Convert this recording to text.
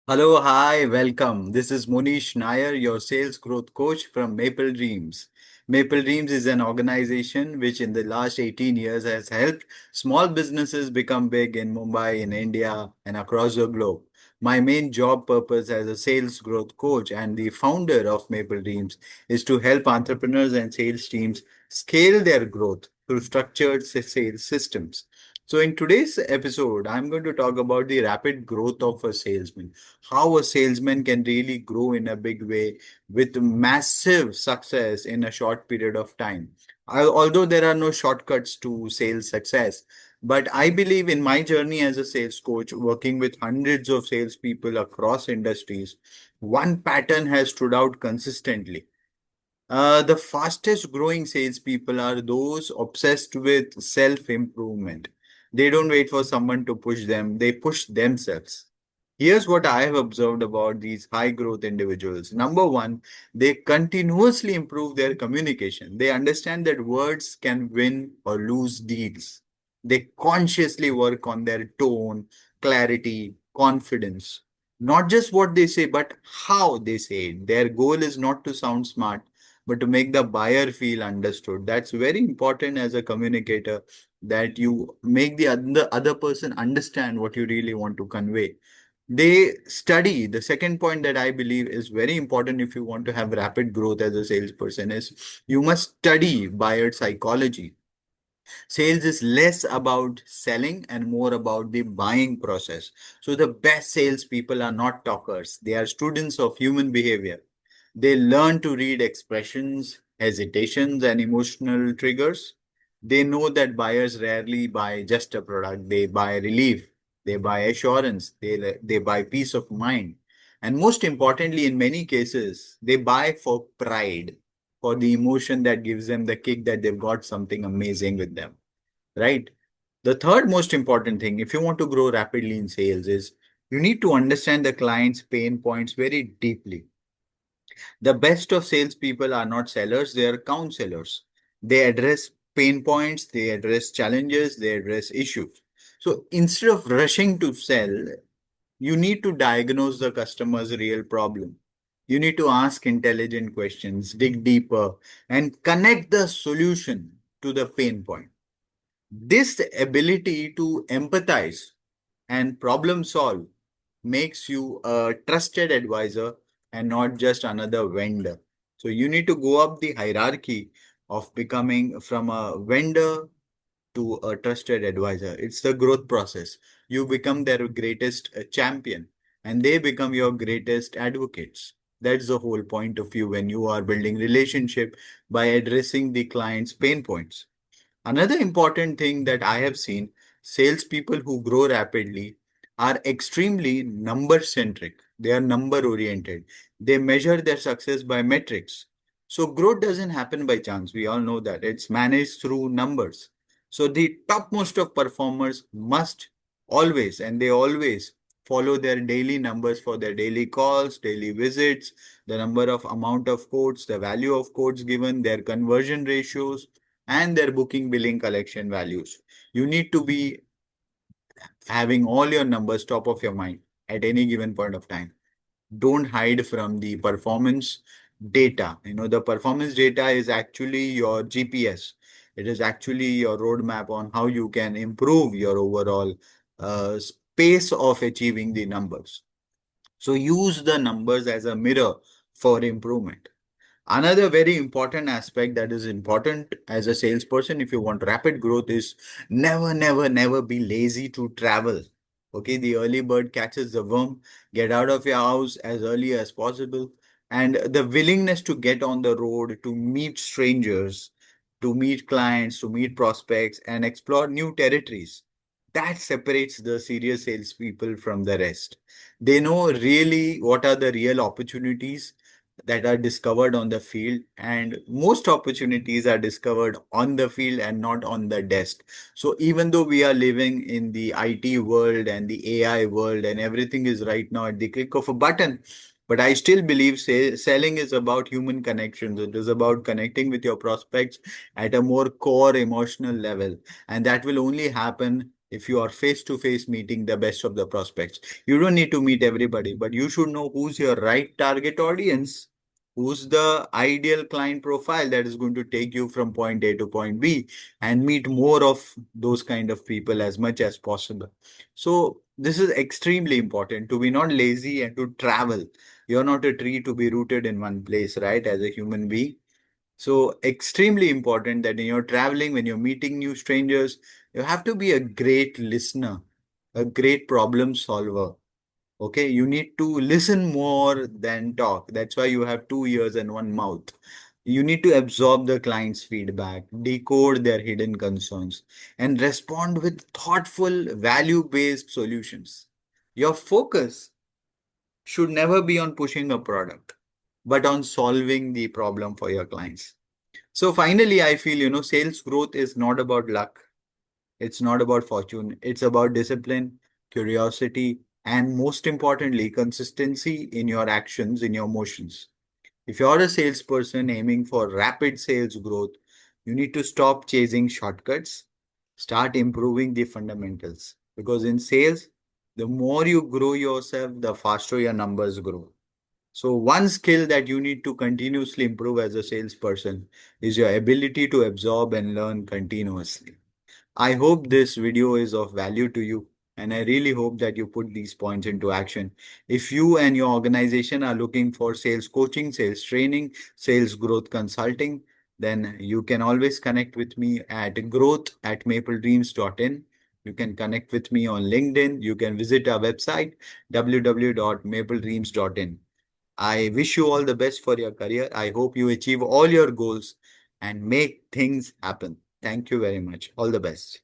Hello, hi, welcome. This is Mohnish Nair, your sales growth coach from Mapledreams. Mapledreams is an organization which in the last 18 years has helped small businesses become big in Mumbai, in India, and across the globe. My main job purpose as a sales growth coach and the founder of Mapledreams is to help entrepreneurs and sales teams scale their growth through structured sales systems. So, in today's episode, I'm going to talk about the rapid growth of a salesman, how a salesman can really grow in a big way with massive success in a short period of time. Although there are no shortcuts to sales success, but I believe in my journey as a sales coach, working with hundreds of salespeople across industries, one pattern has stood out consistently. The fastest growing salespeople are those obsessed with self improvement. They don't wait for someone to push them, they push themselves. Here's what I have observed about these high growth individuals. Number one, they continuously improve their communication. They understand that words can win or lose deals. They consciously work on their tone, clarity, confidence. Not just what they say, but how they say it. Their goal is not to sound smart, but to make the buyer feel understood. That's very important as a communicator, that you make the other person understand what you really want to convey. They study. The second point that I believe is very important if you want to have rapid growth as a salesperson is you must study buyer psychology. Sales is less about selling and more about the buying process. So the best salespeople are not talkers. They are students of human behavior. They learn to read expressions, hesitations, and emotional triggers. They know that buyers rarely buy just a product. They buy relief. They buy assurance. They buy peace of mind. And most importantly, in many cases, they buy for pride, for the emotion that gives them the kick that they've got something amazing with them, right? The third most important thing, if you want to grow rapidly in sales, is you need to understand the client's pain points very deeply. The best of salespeople are not sellers, they are counselors. They address pain points, they address challenges, they address issues. So instead of rushing to sell, you need to diagnose the customer's real problem. You need to ask intelligent questions, dig deeper, and connect the solution to the pain point. This ability to empathize and problem solve makes you a trusted advisor and not just another vendor. So you need to go up the hierarchy of becoming from a vendor to a trusted advisor. It's the growth process. You become their greatest champion and they become your greatest advocates. That's the whole point of view when you are building relationship by addressing the client's pain points. Another important thing that I have seen, salespeople who grow rapidly are extremely number centric. They are number oriented. They measure their success by metrics. So growth doesn't happen by chance. We all know that. It's managed through numbers. So the topmost of performers must always, and they always follow their daily numbers for their daily calls, daily visits, the number of amount of quotes, the value of quotes given, their conversion ratios, and their booking, billing, collection values. You need to be having all your numbers top of your mind at any given point of time. Don't hide from the performance data. The performance data is actually your GPS. It is actually your roadmap on how you can improve your overall space of achieving the numbers. So use the numbers as a mirror for improvement. Another very important aspect that is important as a salesperson, if you want rapid growth, is never, never, never be lazy to travel. Okay, the early bird catches the worm. Get out of your house as early as possible. And the willingness to get on the road, to meet strangers, to meet clients, to meet prospects, and explore new territories. That separates the serious salespeople from the rest. They know really what are the real opportunities that are discovered on the field, and most opportunities are discovered on the field and not on the desk. So even though we are living in the IT world and the AI world and everything is right now at the click of a button, but I still believe selling is about human connections. It is about connecting with your prospects at a more core emotional level, and that will only happen if you are face to face meeting the best of the prospects. You don't need to meet everybody, but you should know who's your right target audience, who's the ideal client profile that is going to take you from point A to point B, and meet more of those kind of people as much as possible. So this is extremely important, to be not lazy and to travel. You're not a tree to be rooted in one place, right? As a human being, so extremely important that when you're traveling, when you're meeting new strangers, you have to be a great listener, a great problem solver. Okay, you need to listen more than talk. That's why you have two ears and one mouth. You need to absorb the client's feedback, decode their hidden concerns, and respond with thoughtful, value-based solutions. Your focus should never be on pushing a product, but on solving the problem for your clients. So finally, I feel, sales growth is not about luck. It's not about fortune. It's about discipline, curiosity, and most importantly, consistency in your actions, in your motions. If you're a salesperson aiming for rapid sales growth, you need to stop chasing shortcuts, start improving the fundamentals. Because in sales, the more you grow yourself, the faster your numbers grow. So, one skill that you need to continuously improve as a salesperson is your ability to absorb and learn continuously. I hope this video is of value to you, and I really hope that you put these points into action. If you and your organization are looking for sales coaching, sales training, sales growth consulting, then you can always connect with me at growth@mapledreams.in. You can connect with me on LinkedIn. You can visit our website www.mapledreams.in. I wish you all the best for your career. I hope you achieve all your goals and make things happen. Thank you very much. All the best.